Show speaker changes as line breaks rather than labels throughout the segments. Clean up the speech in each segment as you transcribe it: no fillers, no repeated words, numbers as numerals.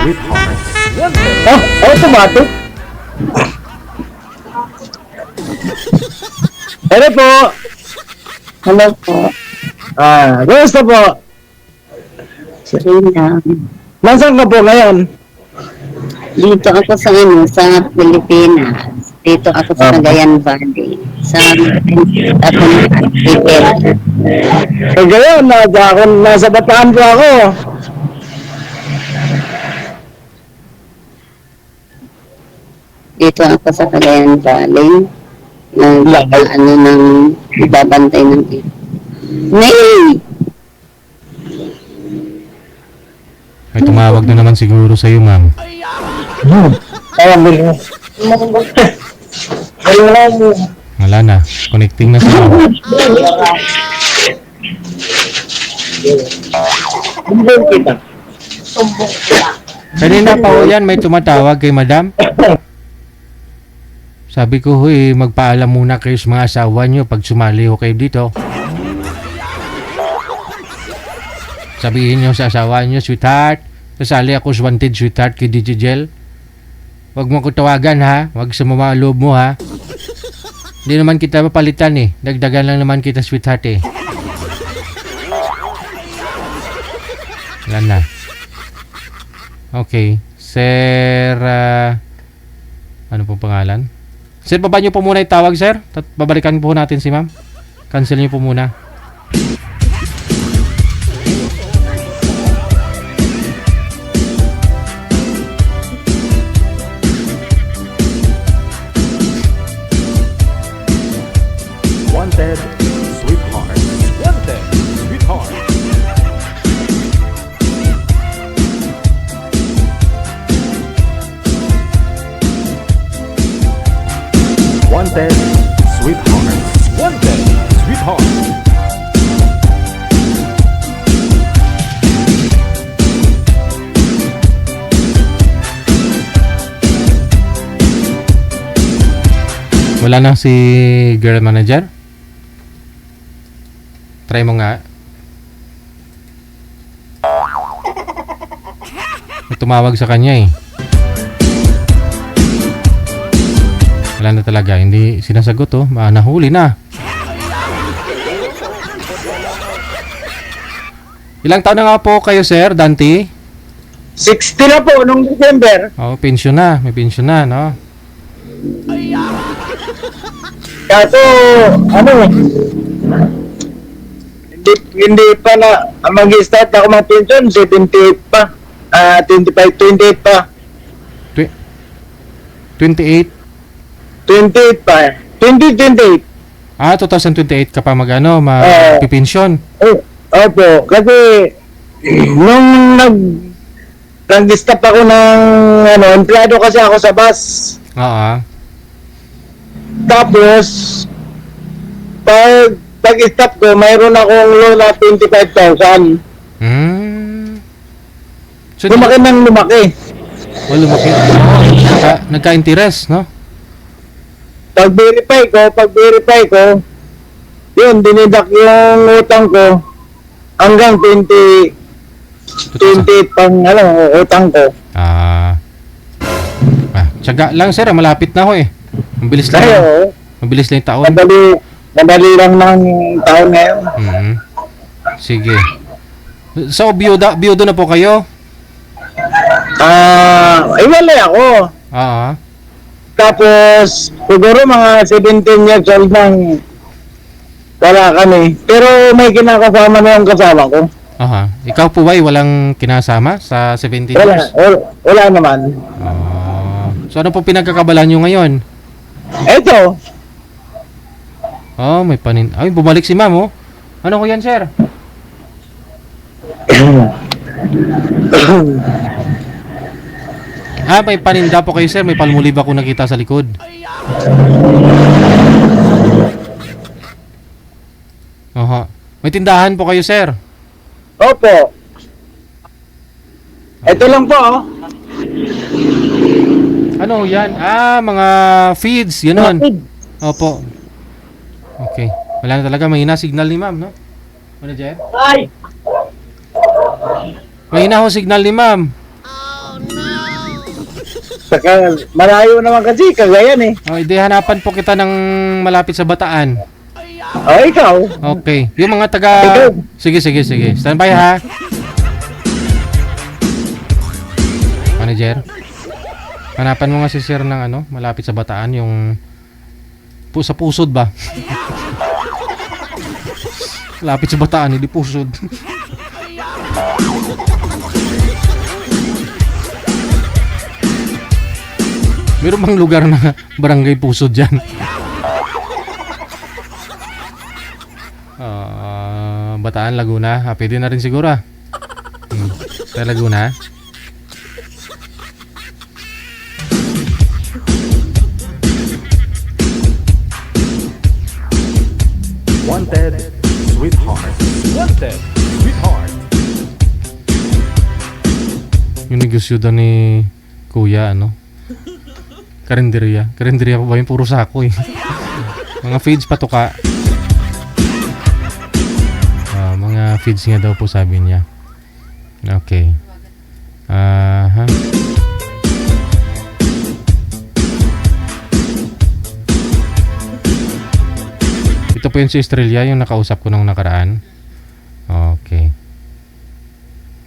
Oh, automatic. Hello po.
Hello po.
Gusto po.
Serena.
Nasaan ka po ngayon?
Dito ako sa Pilipinas. Dito ako sa Cagayan Valley. Sa ako hotel.
Eh gayon, nasa Bataan po ako.
Dito ako sa Cagayan Valley. Ano ng babantay ng Nay!
May tumawag na naman siguro sa iyo, ma'am.
Ayun, bilhin.
Wala na. Connecting na sa ma'am. Kanina pa ho yan, may tumatawag kay madam. Sabi ko, huy, magpaalam muna kayo sa mga asawa nyo pag sumali ho kayo dito. Sabihin nyo sa asawa nyo, sweetheart, sasali ako sa wanted sweetheart kay DJ Jel. Huwag mo ko tawagan ha, huwag sa mga loob mo ha. Hindi naman kita mapalitan eh, dagdagan lang naman kita sweetheart eh. Wala na. Okay, Sir, ano pong pangalan? Sir, baba nyo po muna yung tawag, sir. Babalikan po natin si ma'am. Cancel nyo po muna.
Wanted, sweetheart. Wanted, sweetheart. Wanted, sweetheart. Wanted, sweetheart.
Wala na si girl manager? Try mo nga. May tumawag sa kanya eh. Wala na talaga. Hindi sinasagot oh. Nahuli na. Ilang taon na nga po kayo, sir, Dante?
60 na po nung December.
Oh, pension na. May pension na, no?
Kaso, ano eh, hindi pa na mag-start ako mga pension, 78 pa. 28 pa.
28?
28 pa. 2028.
2028 ka pa mag-pipensyon.
Opo, kasi nung nag-stop ako ng empleyado kasi ako sa bus.
Oo.
Tapos pag-stop ko, mayroon akong loan na 25,000.
So,
Lumaki ng lumaki.
lumaki. Nagka-interest, no?
Pag-verify ko, yun, dinidak yung utang ko hanggang 28 pang utang ko.
Tiyaga lang, sir. Malapit na ho eh. Mabilis lang.
Kaya,
Mabilis lang yung taon.
madali lang ng taon ngayon.
Sige. So, biyudo na po kayo?
Iwalay ako.
Oo.
Tapos, siguro mga 17 years old nang wala kami. Pero may kinakasama na yung kasama ko.
Aha. Ikaw po ba walang kinasama sa 17
Wala,
years?
wala naman.
So, ano po pinagkakabalan nyo ngayon?
Eto,
May panin... Ay, bumalik si ma'am, oh. Ano ko yan, sir? May paninda po kayo, sir. May palmulib ako nakita sa likod. Aha. May tindahan po kayo, sir.
opo. Ito lang po, oh.
Ano yan? Mga feeds. Yun. Opo. Okay. Wala na talaga. Mahina signal ni ma'am, no? Ano, Jen?
Ay!
Mahina ho signal ni ma'am.
Saka malayo naman kasi, Cagayan eh.
O, hindi hanapan po kita ng malapit sa Bataan.
O, ikaw.
Okay. Yung mga taga...
Ikaw.
Sige. Stand by ha. Manager. Hanapan mo nga si sir ng ano, malapit sa Bataan, yung... Sa pusod ba? Malapit sa Bataan, hindi pusod. Meron bang lugar na barangay pusod dyan? Bataan, Laguna. Pwede na rin siguro ah. Sa Laguna.
Wanted, sweetheart. Wanted, sweetheart.
Yung negosyo daw ni Kuya, ano? Karinderya. Karinderya pa ba yung puro sako eh. Mga feeds patuka. Mga feeds nga daw po sabi niya. Okay. Aha. Ito po yun si Estrella, yung nakausap ko nung nakaraan. Okay.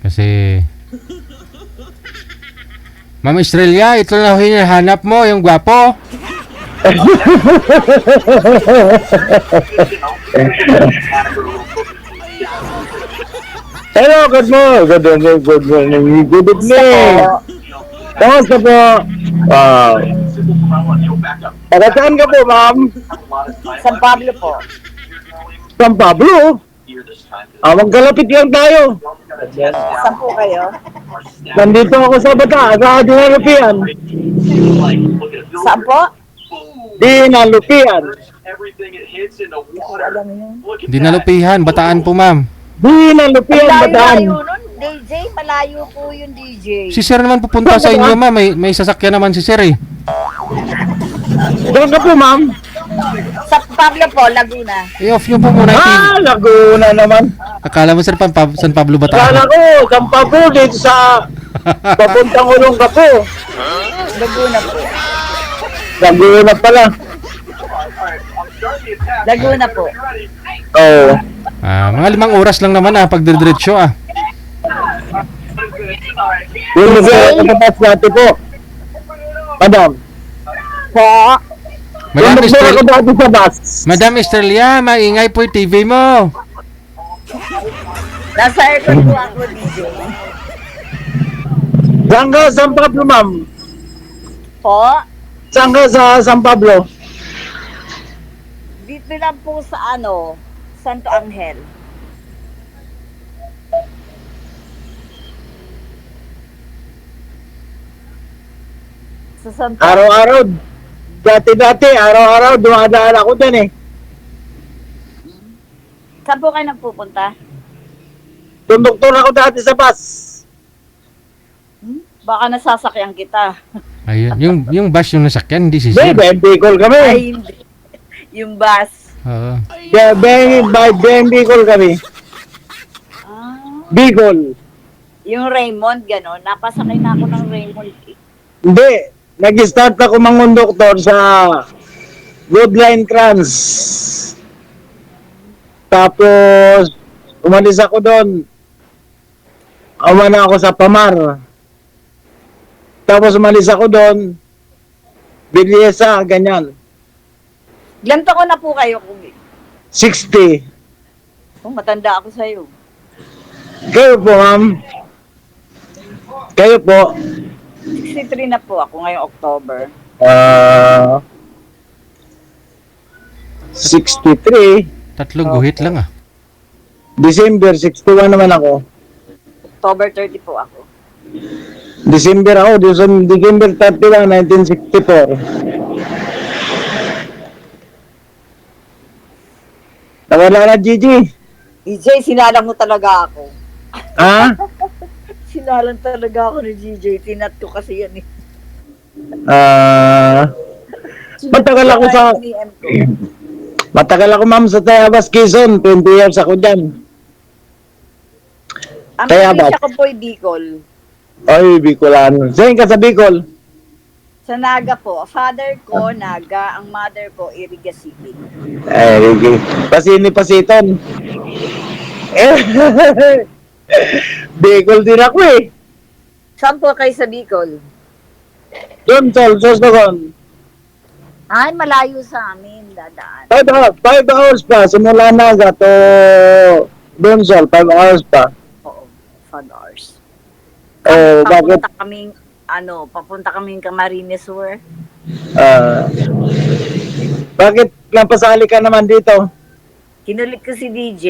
Kasi... Ma'am Estrella, ito na hinahanap mo, yung gwapo.
Hello, good morning. Good morning. Good evening. Kamusta po? Wow. Taga saan ka po, ma'am?
San Pablo po.
San Pablo? Magkalapit lang tayo.
Saan po kayo?
Nandito ako sa Bata, sa Dinalupian.
Saan po?
Dinalupian.
Hindi nalupihan, Bataan po ma'am.
Dinalupian, Bataan.
nun, DJ. Malayo po yung DJ.
Si sir naman pupunta sa inyo ma'am, may sasakyan naman si sir eh.
Doon ka po, ma'am.
San Pablo po, Laguna.
I-off nyo po muna yung TV.
Laguna naman.
Akala mo sir San Pablo
Kala
Bataan.
ko, San Pablo dito sa papuntang ulong ka po.
Laguna po.
Laguna pala.
Laguna po.
Oo.
Mga 5 oras lang naman pagdidiretso ah.
Yung nagkakapas natin po. Madam.
Po.
Yung
Madam
nagkakapas
Estrella,
natin sa bus.
Madam Estrella, maingay po yung TV mo.
Nasa aircon po ako, DJ.
Saan ka San Pablo, ma'am?
Po.
Saan ka sa San Pablo?
Dito lang po sa Santo Angel. Sa Santo
Araw-araw. Dati-dati, araw-araw, dumadaan ako dyan eh.
Saan po kayo nagpupunta?
Konduktor ako dati sa bus.
Baka nasasakyan kita.
Ayun, yung bus yung nasakyan, hindi si sir.
Baby, Bicol kami.
Ay, hindi. Yung bus.
Oo.
Kaya Bicol kami.
Ah,
Bicol.
yung Raymond, gano'n. Napasakay na ako ng Raymond.
Hindi. Nag-start ako mangonduktor sa Woodline Crans. Tapos, umalis ako doon. Umana ako sa Pamar. Tapos umalis ako doon. Bilyesa, ganyan.
Ilan taon na po kayo?
60.
Oh, matanda ako sa'yo.
Kayo po, ma'am. Kayo po.
63 na po ako ngayong October.
63.
Tatlong guhit lang ah.
December, 61 naman ako.
October 30 po ako.
December ako, December 31, 1964. Nawala na, Gigi.
DJ, sinalang mo talaga ako.
Ha?
Sinalang talaga ako ni DJ. Tinat ko kasi yan eh.
Matagal ako sa... Matagal ako, ma'am, sa Tayabas, Quezon. 20 years ako dyan.
Ang
Kaya ba?
probinsya ko po ay Bicol.
Ay, Bicolano. Saan ka sa Bicol?
Sa Naga po. Father ko, Naga. Ang mother ko, Iriga City.
Ay, okay. Pasini-pasiton. Eh, Bicol din ako eh.
Saan po kayo sa Bicol?
Doon, Sol, Sorsogon.
Ay, malayo sa amin. Dadaan.
5 hours pa. Simula Naga to doon, Sol. 5 hours pa.
Oo. 5 hours.
Oh, bakit?
Papunta kaming Camarines Sur.
Bakit napasali ka naman dito?
Kinulit ko si DJ.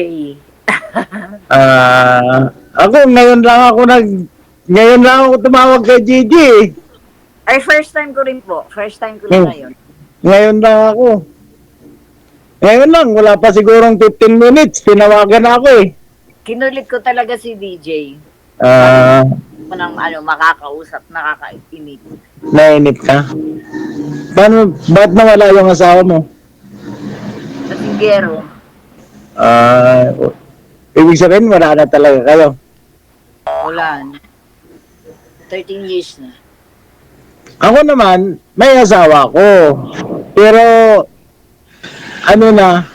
Ako, ngayon lang ako tumawag kay Gigi eh.
Ay, first time ko rin po. First time ko rin ngayon.
Ngayon lang ako. Ngayon lang, wala pa sigurong 15 minutes. Tinawagan ako eh.
Kinulit ko talaga si DJ. Nang makakausap, nakakainig.
Nainip ka? Ba't nawala yung asawa mo?
Batinggero.
Ibig sabihin, wala na talaga kayo.
Wala na. 13 years na.
Ako naman, may asawa ko. Pero, 17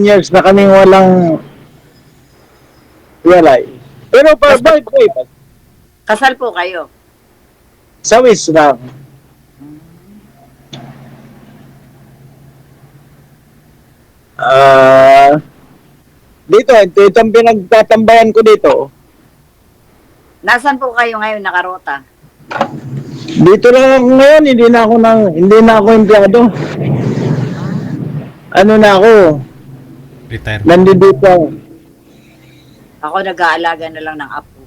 years na kaming walang walay. Pero pa,
Kasal po kayo.
sa wis lang. Ito ang pinagtatambayan ko dito.
Nasaan po kayo ngayon nakarota?
Dito lang ako ngayon, hindi na ako empleyado. Na ako,
Retire.
nandito ako.
Ako nag-aalaga na lang ng apo.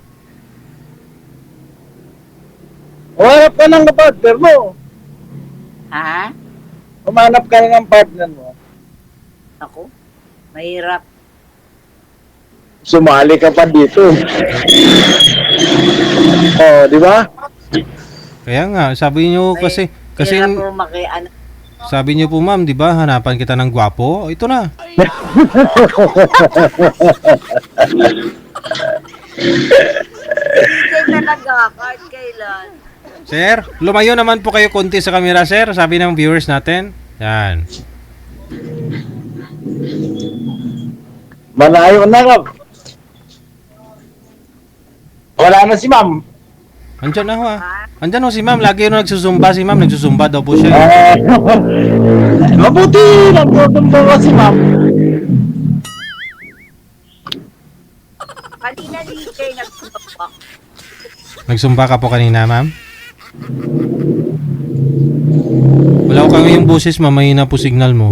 Umanap ka ng partner mo.
Ha?
Umanap ka na ng partner mo.
Ako? Mahirap.
Sumali ka pa dito. Oh, di ba?
Kaya nga, sabi niyo kasi
Mahirap po
sabi niyo po ma'am, 'di ba? Hanapan kita ng gwapo. O, ito na.
Hindi talaga, kahit kailan.
Sir, lumayo naman po kayo konti sa camera, sir. Sabi ng viewers natin. Yan.
Malayo na ka. Wala na si ma'am.
Andyan na ho ah. Andyan ho si ma'am. Lagi yun nagsusumba si ma'am. Nagsusumba daw po siya.
Mabuti, nagtutumbo ka si ma'am.
Kanina DJ nagsumbak.
Nagsumba ka po kanina, ma'am? Wala ko kang yung boses, ma'am. Mahina po signal mo.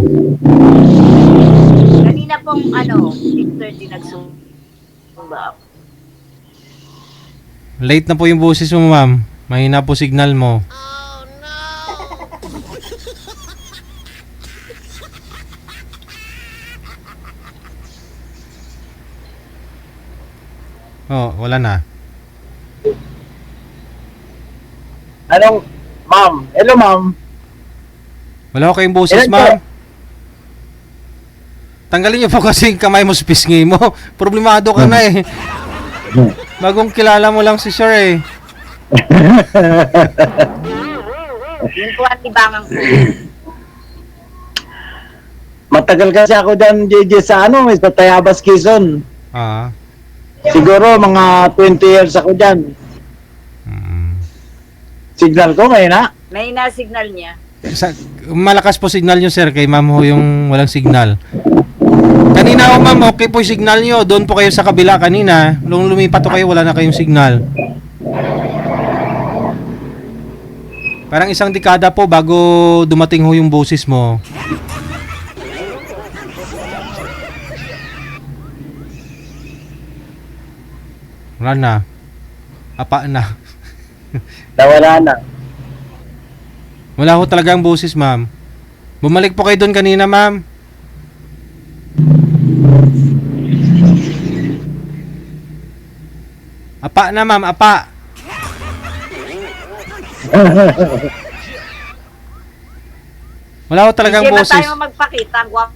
Kanina pong 6:30 nagsumbak.
Late na po yung boses mo, ma'am. Mahina po signal mo. Oh, wala na.
Ma'am? Hello, ma'am.
Wala ko kayong boses,
Ilan
ma'am.
po?
Tanggalin niyo po kasi yung kamay mo sa pisngi mo. Problemado ka na eh. Bagong kilala mo lang si sir eh.
Yung po ang libangan ko.
Matagal kasi ako dyan, JJ, sa sa Tayabas, Quezon.
Ah.
Siguro mga 20 years ako dyan. Signal ko ngayon, ha?
May na-signal niya.
Malakas po signal nyo, sir. Kay ma'am ho yung walang signal. Kanina ho, ma'am, okay po yung signal nyo. Doon po kayo sa kabila kanina. Nung lumipat po kayo, wala na kayong signal. Parang isang dekada po bago dumating ho yung boses mo. Wala na. Apa na.
Nawala na.
Wala ho talaga ang boses, ma'am. Bumalik po kayo doon kanina, ma'am. Apa na, ma'am. Apa. Wala ho talagang
Hindi ba
boses.
tayo magpakita? Guwap.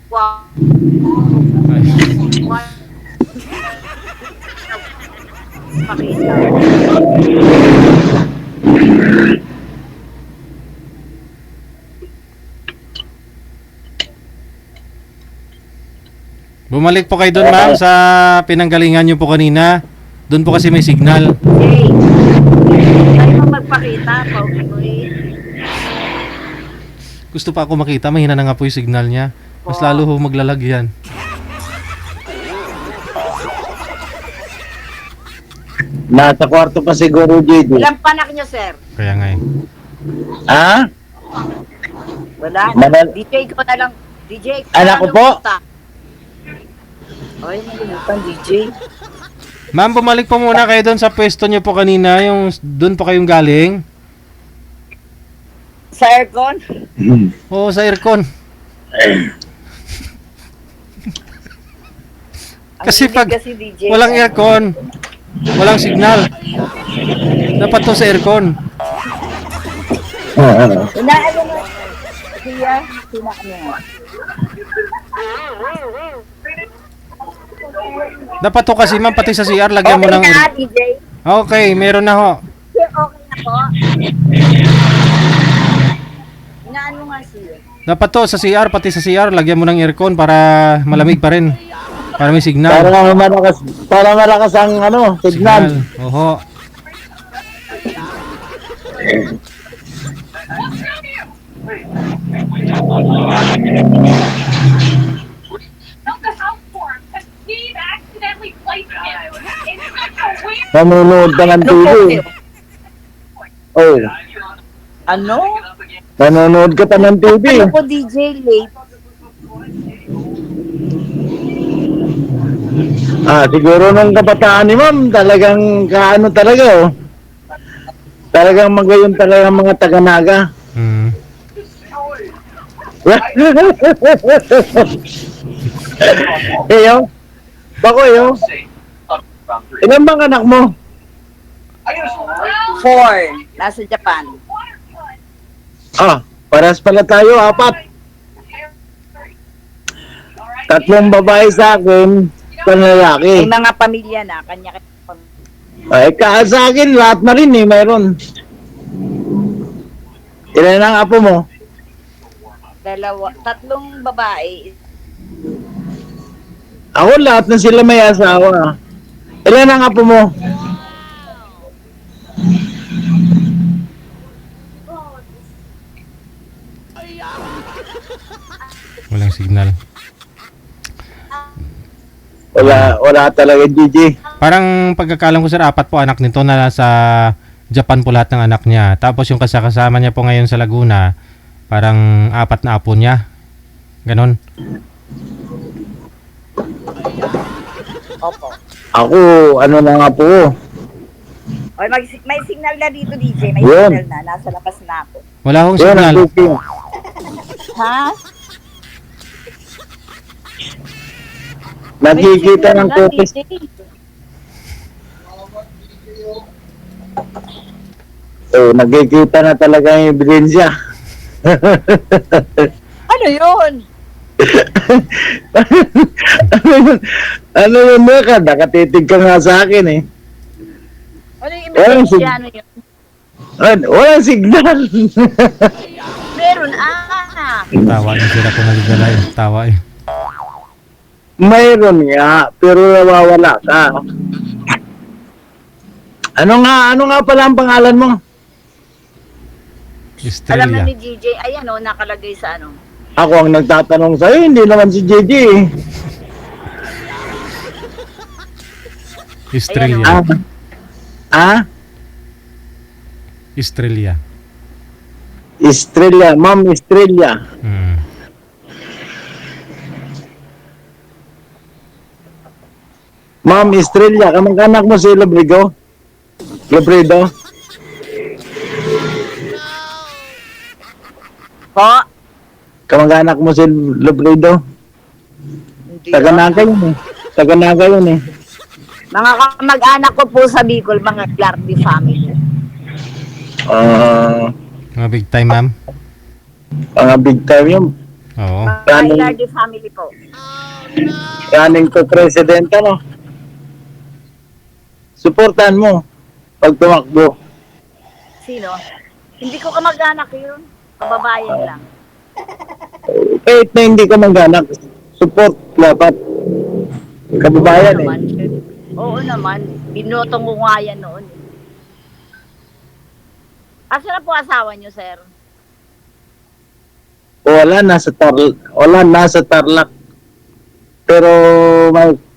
Guwap.
Ay.
Guwap. magpakita.
Bumalik po kayo doon, ma'am, sa pinanggalingan nyo po kanina. Doon po kasi may signal.
Jay, tayo mo magpakita. Pauwi mo eh.
Gusto pa ako makita, mahina na nga po yung signal niya. Mas lalo ho maglalagyan.
Nasa kwarto pa siguro, JD.
Ilang panak nyo, sir?
Kaya nga eh.
Ha?
Wala.
Manal-
DJ ko na lang. DJ,
Anak ko po.
Ay, nalimutan, DJ.
Ma'am, bumalik po muna kayo doon sa pwesto nyo po kanina. Yung doon po kayong galing.
Sa aircon?
Oo, sa aircon. Kasi
Ang
pag
hilig kasi, DJ.
walang aircon, walang signal. Dapat to sa aircon.
Inaano mo? Siya, sinaano mo?
Dapat to kasi, ma'am, pati sa CR, lagyan mo
Okay
ng...
na, DJ.
Okay, meron na ho.
Okay na po. Inaano nga siya?
Dapat to sa CR, pati sa CR, lagyan mo ng aircon para malamig pa rin. Para may signal.
Para malakas ang ano, signal.
Oho.
Not the house form, because Steve accidentally placed it. It's such a weird.
Nanonood ka ng TV. Oh,
Ano?
nanonood ka pa ng TV.
Ano po, DJ, late?
Siguro nung kabataan ni ma'am, talagang kaano talaga, oh. Talagang magayon talaga ang mga taga-naga.
Hmm.
Eyo? Bako, eyo? Ilan bang anak mo?
4. Nasa Japan.
Paras pala tayo, 4. 3 babae sa akin, 1 lalaki.
May mga pamilya na, kanya-kanya pamilya.
Sa akin, lahat na rin mayroon. Ilan ang apo mo?
3 babae.
Ako, lahat na sila may asawa. Ilan ang apo mo?
Walang signal.
Wala talaga, Gigi.
Parang pagkakalam ko, sir, 4 po anak nito na nasa Japan po lahat ng anak niya. Tapos yung kasama niya po ngayon sa Laguna, parang 4 na apo niya. Ganon.
Opo.
Ako, ano na nga po.
Oy, may signal na dito, DJ. May
Yun.
signal na. Nasa labas na ako.
Wala akong
Yun, ang
signal.
cooking.
Ha?
Nakikita ng cookies. Nagkikita na talaga yung ebidensya.
Ano yun?
Ano yun, Meka? Nakatitig ka nga sa akin eh.
Ano yung ebidensya? Ano yun?
Walang signal.
Meron,
Tawa na sila kung nagdalay. Tawa eh.
Mayroon nga, pero nawawala ka. Ano nga pala ang pangalan mo?
alam na
Estrella.
ni DJ. Ayan o, nakalagay sa ano.
Ako ang nagtatanong sa'yo, hindi naman si Gigi eh.
Estrella. Estrella.
Estrella, Ma'am Estrella.
Hmm.
Ma'am Estrella, kamag-anak mo si Lobrigo? Lobrido?
Po?
Kamag-anak mo si Lobrido?
Hindi.
Taga-Naga yun eh. Taga-Naga yun eh.
Mga kamag-anak ko po sa Bicol, mga Clardy family.
Mga big time, ma'am.
Mga big time yun.
Oo.
Mga
Planning-
Clardy family po.
Running to president, ano? Suportahan mo pag tumakbo.
Sino? Hindi ko kamag-anak yun. Kababayan lang.
Kahit na hindi ka mag-anak, support dapat. Kababayan
Oo naman.
eh.
Oo naman. Binotong ko nga yan noon. Asa na po asawa niyo, sir?
Wala, nasa Tarlac. Pero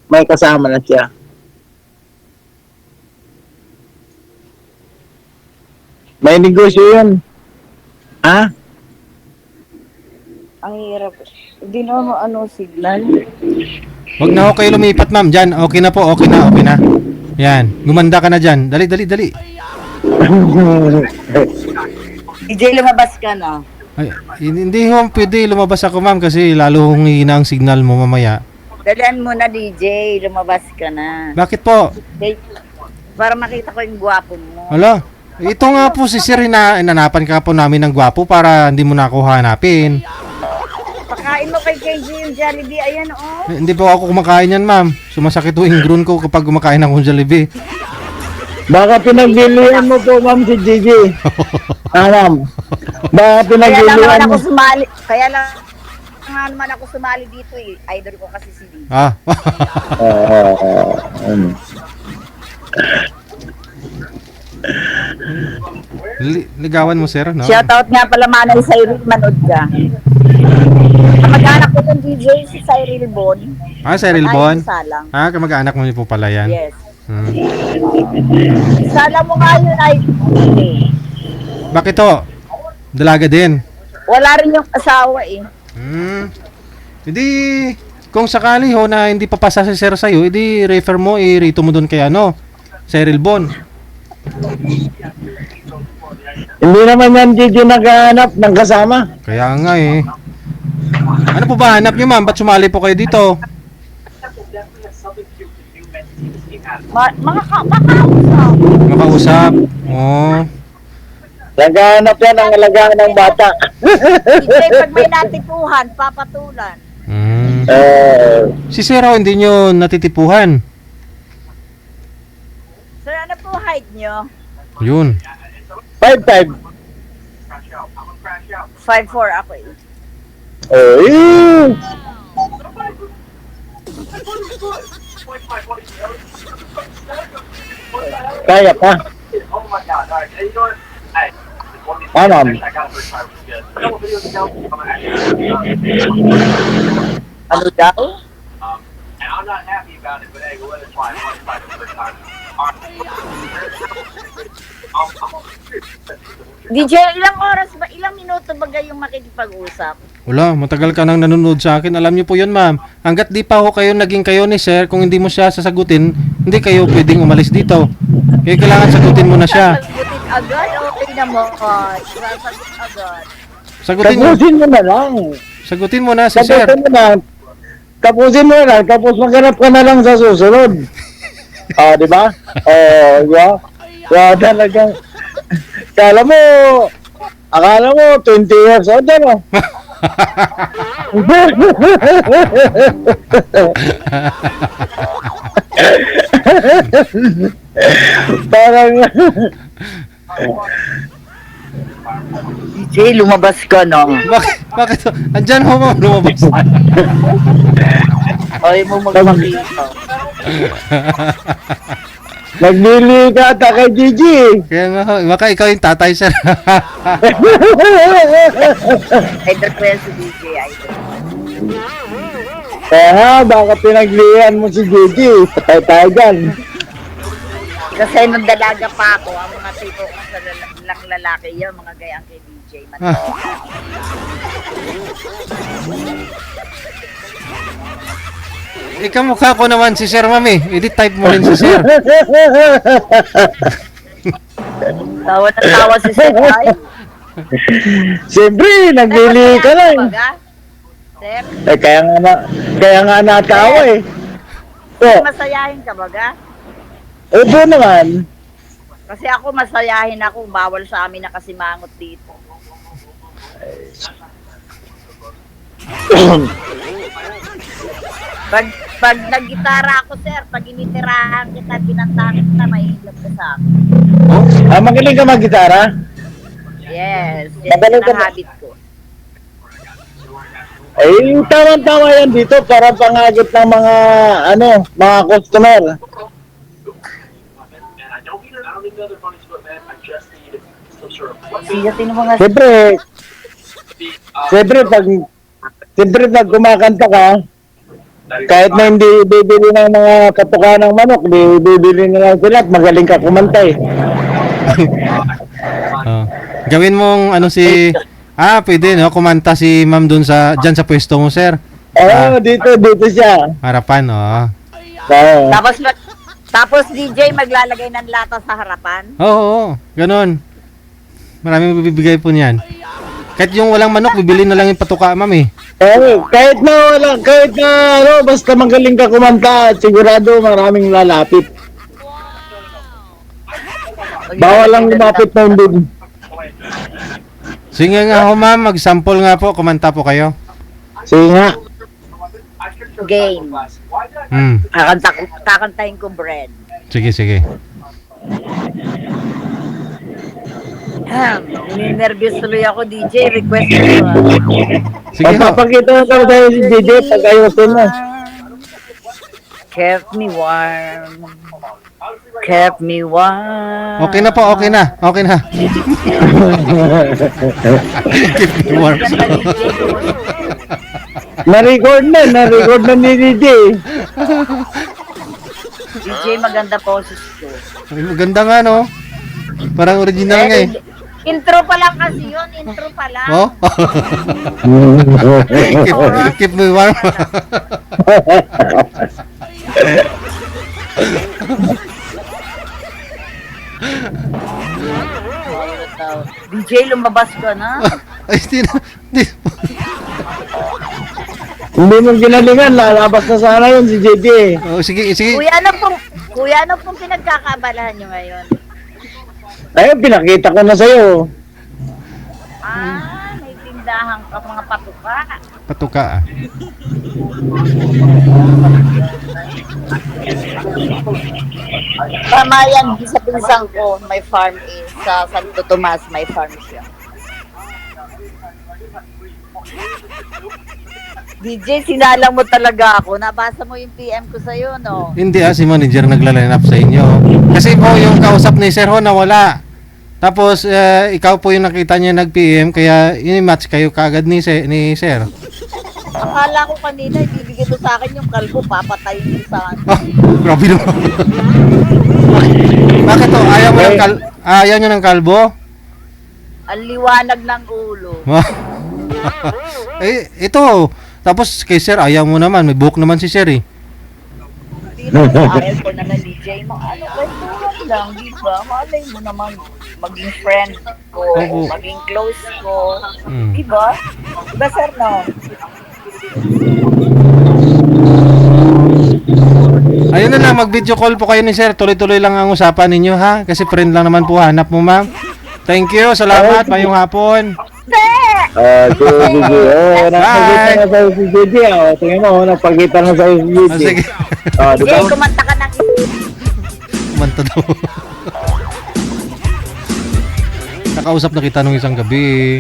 may kasama na siya. May negosyo yun. Ha?
Ang hirap. Hindi na signal.
Wag na ako kayo lumipat, ma'am. Diyan, okay na po, okay na. Yan, gumanda ka na dyan. Dali.
DJ, lumabas ka na.
Ay, hindi ho pwede lumabas ako, ma'am, kasi lalo hong hihina ang signal mo mamaya.
Dalian mo na, DJ. Lumabas ka na.
Bakit po?
Okay. Para makita ko yung gwapo mo.
Hala, ito nga po si Sir, inanapan ka po namin ng gwapo para hindi mo na ako hanapin.
Pakain mo kay KJ yung Jollibee. Ayan, oh.
Hindi po ako kumakain yan, ma'am. Sumasakit po yung groin ko kapag kumakain akong Jollibee.
Baka pinagbilihan mo po, ma'am, si Gigi. Ma'am. Baka
Kaya lang naman
pinagbilihan
ako
mo.
sumali. Kaya lang nga naman ako sumali dito eh. Idol ko kasi si DJ.
Ah. Ligawan mo, sir, no?
Shoutout nga pala Manay Cyril, manood ka. Kamag-anak ko yung DJ si Cyril Bon.
Ah, Cyril
Ay,
Bon?
Salang.
Ah, kamag-anak mo po pala yan.
Yes.
Hmm.
Salang mo nga yun ay
Bakit to? Dalaga din.
wala rin yung asawa eh.
Hindi, kung sakali ho na hindi papasa si sir sa'yo, edi refer mo, irito mo doon kay Cyril Bon.
Hindi naman yan, Gigi, naghahanap ng kasama.
Kaya nga eh. Ano po ba hanap nyo, ma'am? Ba't sumali po kayo dito?
Makausap.
Makausap. Oh.
Naghahanap yan ng alagaan ng bata.
DJ, pag may natipuhan, papatulan.
Si Sir ho, hindi nyo natitipuhan.
Sir, ano po height nyo?
Yun.
5'5".
5'4" ako eh.
Oh, kaya pa. Ano?
Ano daw?
I'm not happy about it, but hey, we'll let it fly. We'll try the first time.
DJ, ilang oras ba, ilang minuto ba yung makikipag-usap?
Wala, matagal ka nang nanonood sa akin. Alam niyo po yun, ma'am. Hanggat di pa ho kayo naging kayo ni Sir, kung hindi mo siya sasagutin, hindi kayo pwedeng umalis dito. Kaya kailangan sagutin mo na siya.
Sagutin agad? Okay na mo. Sasagot agad.
Sagutin mo.
Tapusin mo na lang.
Sagutin mo na si Sir.
Tapusin mo na. Tapusin mo na lang. Tapos maghanap ka na lang sa susunod. Di ba? Yeah. Yeah, talagang. Akala mo 20 years old, ano? Parang
DJ, lumabas ka na.
Bakit? Andyan ho, ma'am, lumabas.
Ay mo magpakita.
nagbili ka ata kay Gigi.
Kaya nga ho, baka ikaw yung tatay, Sir.
Idol ko yan si DJ, idol.
Kaya nga, baka pinaglihan mo si Gigi. Patay tayo dyan.
Kasi nung dalaga pa ako, ang mga tipo ko sa lang lalaki yun, mga gayang kay DJ.
Ikaw mukha ko naman si Sir, mami. Edit type mo rin si Sir.
Tawa na tawa si Sir. Ay,
Siyempre, nagbili ka na.
Sir,
Kaya nga natawa eh. So,
masayahin ka baga?
opo naman.
Kasi ako masayahin ako, bawal sa amin na kasimangot dito. Pag naggitara ako, sir, pag initirahan kita, kinantahan kita, mailap ka sa akin.
Magaling ka mag-gitara?
Yes, yan
Magaling
ang
ka-
habit ko.
Ay, tama-tama yan dito para pangagit ng mga customer.
And I don't need another funny split, man. I just need some sort of
Siya, sino mga...
Siyempre, pag kumakanta ka, kahit na hindi bibili ng mga patuka ng manok, bibili na lang sila at magaling ka kumanta eh.
Oh. Gawin mong pwede no, kumanta si ma'am dyan sa pwesto mo, sir.
Oo, dito siya.
Harapan, oh.
Oo.
Tapos DJ maglalagay ng lata sa harapan.
Oo, ganun. Maraming bibigay po niyan. Kahit yung walang manok, bibili na lang yung patuka, ma'am eh.
Oo, kahit na basta magaling ka kumanta, sigurado maraming lalapit. Bawal lang lumapit na hindi.
Sige nga ho, ma'am, mag-sample nga po, kumanta po kayo.
Sige nga.
Game. Kakantahin ko bread.
Sige.
Nervous tuloy ako, DJ. Request ko.
Sige ho.
Papakita ko sa'yo si DJ pag ayusin mo.
Kept me warm. Kept me warm.
Okay na po, okay na. Keep me warm.
Na-record na ni DJ.
DJ, maganda poses ko.
Maganda nga, no? Parang original nga eh.
Intro pa lang kasi yun. Intro pa lang.
Oh? Keep me warm.
DJ, lumabas ka na.
Ay, di.
Hindi mo ginalingan, lalabas na sana yun si JJ.
Oh, sige.
Kuya, ano pong pinagkakabalahan nyo ngayon?
Ayun, pinakita ko na sa'yo.
May tindahan ka mga patuka.
Patuka ah.
Tama yan, sa pinsang ko, may farm is sa Santo Tomas, may farm siya. DJ, sinalang mo talaga ako. Nabasa mo yung PM ko sa'yo, no?
Hindi si manager nagla-line up sa inyo. Kasi po yung kausap ni Sir Ho nawala. Tapos ikaw po yung nakita niya nag-PM kaya ini-match kayo kagad ni Sir.
Akala ko kanina, ibibigay mo sa akin yung kalbo, papatayin niyo sa akin.
Oh, grabe naman. Bakit to? Ayaw niyo ng kalbo?
Ang liwanag ng ulo.
Ito. Tapos kay Sir, ayaw mo naman. May buhok naman si Sir eh.
Hindi naman ayaw ko naman, DJ. Kwentuhan lang, di ba? Malay mo naman maging friend ko,
Oo.
maging close ko.
Mm.
Di ba? Diba, sir, no?
Ayun na lang, mag-video call po kayo ni Sir. Tuloy-tuloy lang ang usapan ninyo ha. Kasi friend lang naman po hanap mo, ma'am. Thank you, salamat. Mayong hapon.
JJ. Nagpagkita na sa'yo si JJ. Tingnan mo, nagpagkita na sa'yo si JJ.
Sige.
Di ba?
DJ, kumanta ka ng
Kumanta daw. Nakausap na kita nung isang gabi.